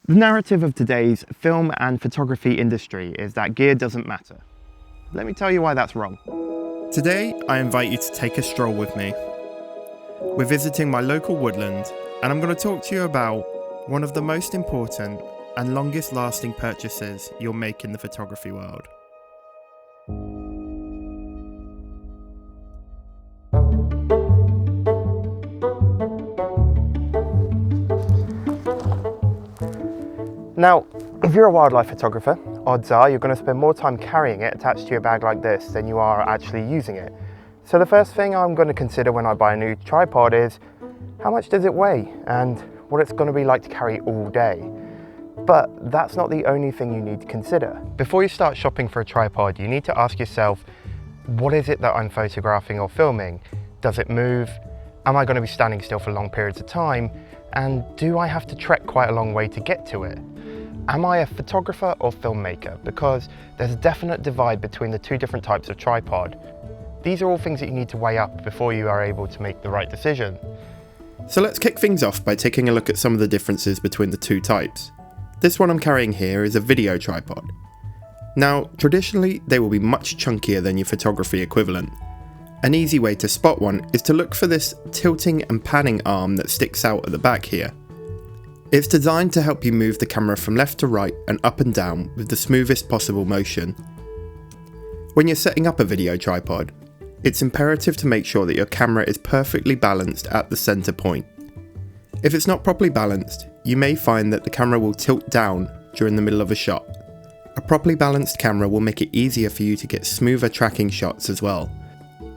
The narrative of today's film and photography industry is that gear doesn't matter. Let me tell you why that's wrong. Today, I invite you to take a stroll with me. We're visiting my local woodland, and I'm going to talk to you about one of the most important and longest lasting purchases you'll make in the photography world. Now, if you're a wildlife photographer, odds are you're going to spend more time carrying it attached to your bag like this than you are actually using it. So the first thing I'm going to consider when I buy a new tripod is how much does it weigh and what it's going to be like to carry all day. But that's not the only thing you need to consider. Before you start shopping for a tripod, you need to ask yourself, what is it that I'm photographing or filming? Does it move? Am I going to be standing still for long periods of time? And do I have to trek quite a long way to get to it? Am I a photographer or filmmaker? Because there's a definite divide between the two different types of tripod. These are all things that you need to weigh up before you are able to make the right decision. So let's kick things off by taking a look at some of the differences between the two types. This one I'm carrying here is a video tripod. Now, traditionally, they will be much chunkier than your photography equivalent. An easy way to spot one is to look for this tilting and panning arm that sticks out at the back here. It's designed to help you move the camera from left to right and up and down with the smoothest possible motion. When you're setting up a video tripod, it's imperative to make sure that your camera is perfectly balanced at the center point. If it's not properly balanced, you may find that the camera will tilt down during the middle of a shot. A properly balanced camera will make it easier for you to get smoother tracking shots as well.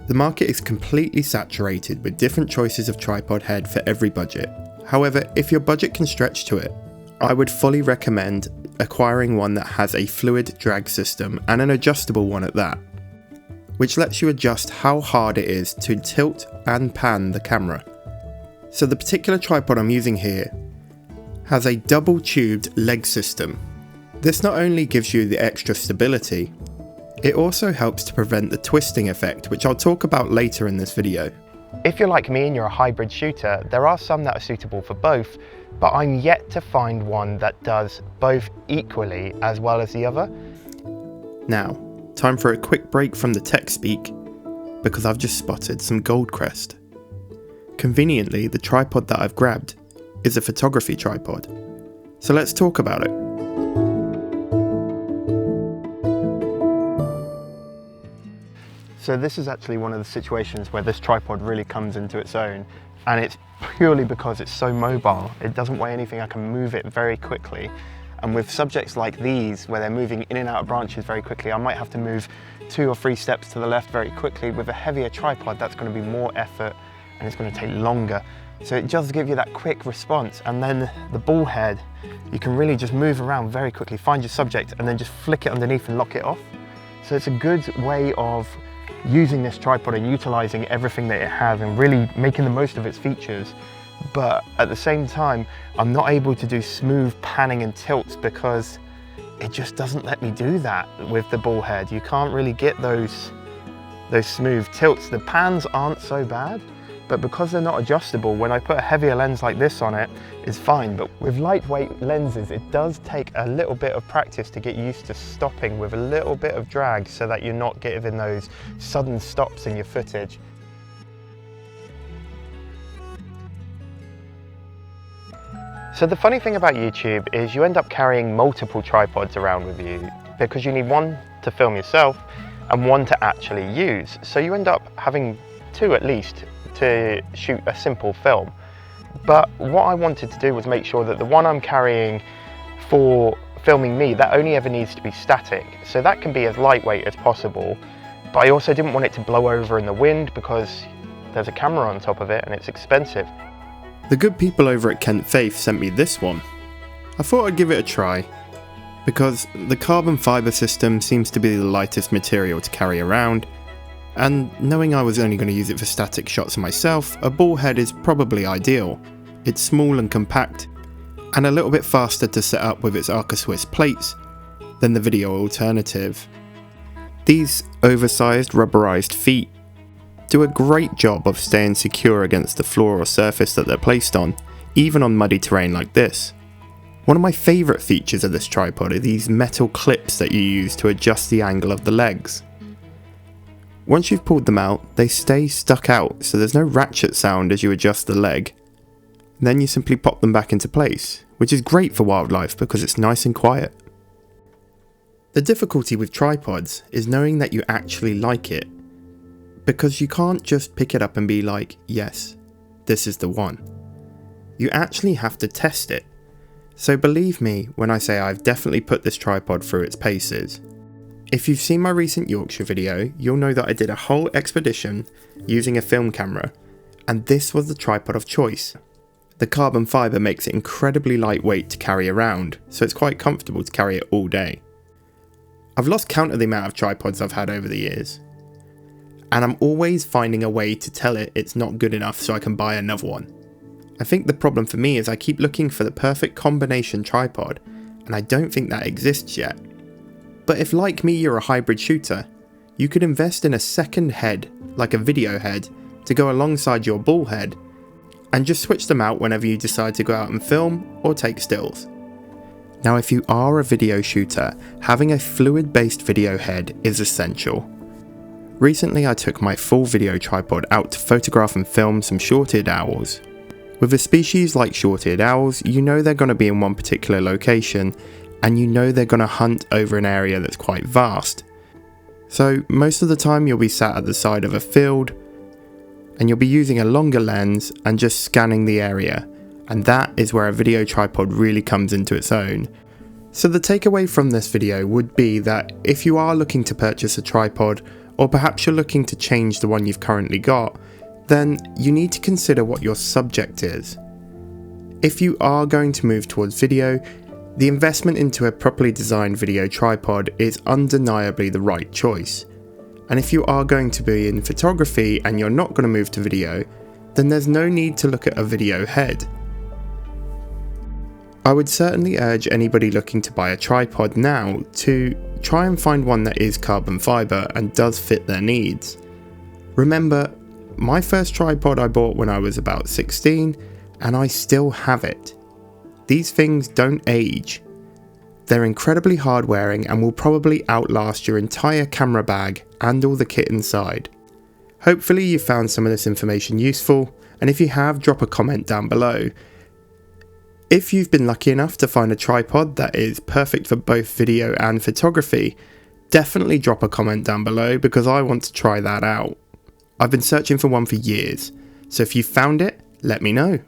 The market is completely saturated with different choices of tripod head for every budget. However, if your budget can stretch to it, I would fully recommend acquiring one that has a fluid drag system and an adjustable one at that, which lets you adjust how hard it is to tilt and pan the camera. So the particular tripod I'm using here has a double tubed leg system. This not only gives you the extra stability, it also helps to prevent the twisting effect, which I'll talk about later in this video. If you're like me and you're a hybrid shooter, there are some that are suitable for both, but I'm yet to find one that does both equally as well as the other. Now, time for a quick break from the tech speak, because I've just spotted some Goldcrest. Conveniently, the tripod that I've grabbed is a photography tripod. So let's talk about it. So this is actually one of the situations where this tripod really comes into its own, and it's purely because it's so mobile. It doesn't weigh anything, I can move it very quickly. And with subjects like these, where they're moving in and out of branches very quickly, I might have to move 2 or 3 steps to the left very quickly. With a heavier tripod, that's going to be more effort and it's going to take longer. So it does give you that quick response. And then the ball head, you can really just move around very quickly, find your subject and then just flick it underneath and lock it off. So it's a good way of using this tripod and utilizing everything that it has and really making the most of its features. But at the same time, I'm not able to do smooth panning and tilts because it just doesn't let me do that with the ball head. You can't really get those smooth tilts. The pans aren't so bad, but because they're not adjustable, when I put a heavier lens like this on it, it's fine. But with lightweight lenses, it does take a little bit of practice to get used to stopping with a little bit of drag so that you're not getting those sudden stops in your footage. So the funny thing about YouTube is you end up carrying multiple tripods around with you because you need one to film yourself and one to actually use. So you end up having 2 at least to shoot a simple film. But what I wanted to do was make sure that the one I'm carrying for filming me, that only ever needs to be static. So that can be as lightweight as possible, but I also didn't want it to blow over in the wind because there's a camera on top of it and it's expensive. The good people over at Kent Faith sent me this one. I thought I'd give it a try, because the carbon fibre system seems to be the lightest material to carry around, and knowing I was only going to use it for static shots myself, a ball head is probably ideal. It's small and compact, and a little bit faster to set up with its Arca Swiss plates than the video alternative. These oversized rubberized feet do a great job of staying secure against the floor or surface that they're placed on, even on muddy terrain like this. One of my favourite features of this tripod are these metal clips that you use to adjust the angle of the legs. Once you've pulled them out, they stay stuck out, so there's no ratchet sound as you adjust the leg. Then you simply pop them back into place, which is great for wildlife because it's nice and quiet. The difficulty with tripods is knowing that you actually like it, because you can't just pick it up and be like, yes, this is the one. You actually have to test it. So believe me when I say I've definitely put this tripod through its paces. If you've seen my recent Yorkshire video, you'll know that I did a whole expedition using a film camera, and this was the tripod of choice. The carbon fibre makes it incredibly lightweight to carry around, so it's quite comfortable to carry it all day. I've lost count of the amount of tripods I've had over the years, and I'm always finding a way to tell it it's not good enough so I can buy another one. I think the problem for me is I keep looking for the perfect combination tripod, and I don't think that exists yet. But if, like me, you're a hybrid shooter, you could invest in a second head, like a video head, to go alongside your ball head, and just switch them out whenever you decide to go out and film or take stills. Now, if you are a video shooter, having a fluid-based video head is essential. Recently I took my full video tripod out to photograph and film some short-eared owls. With a species like short-eared owls, you know they're going to be in one particular location, and you know they're going to hunt over an area that's quite vast. So most of the time you'll be sat at the side of a field, and you'll be using a longer lens and just scanning the area, and that is where a video tripod really comes into its own. So the takeaway from this video would be that if you are looking to purchase a tripod, or perhaps you're looking to change the one you've currently got, then you need to consider what your subject is. If you are going to move towards video, the investment into a properly designed video tripod is undeniably the right choice. And if you are going to be in photography and you're not going to move to video, then there's no need to look at a video head. I would certainly urge anybody looking to buy a tripod now to try and find one that is carbon fibre and does fit their needs. Remember, my first tripod I bought when I was about 16, and I still have it. These things don't age. They're incredibly hard wearing and will probably outlast your entire camera bag and all the kit inside. Hopefully you found some of this information useful, and if you have, drop a comment down below. If you've been lucky enough to find a tripod that is perfect for both video and photography, definitely drop a comment down below because I want to try that out. I've been searching for one for years, so if you found it, let me know.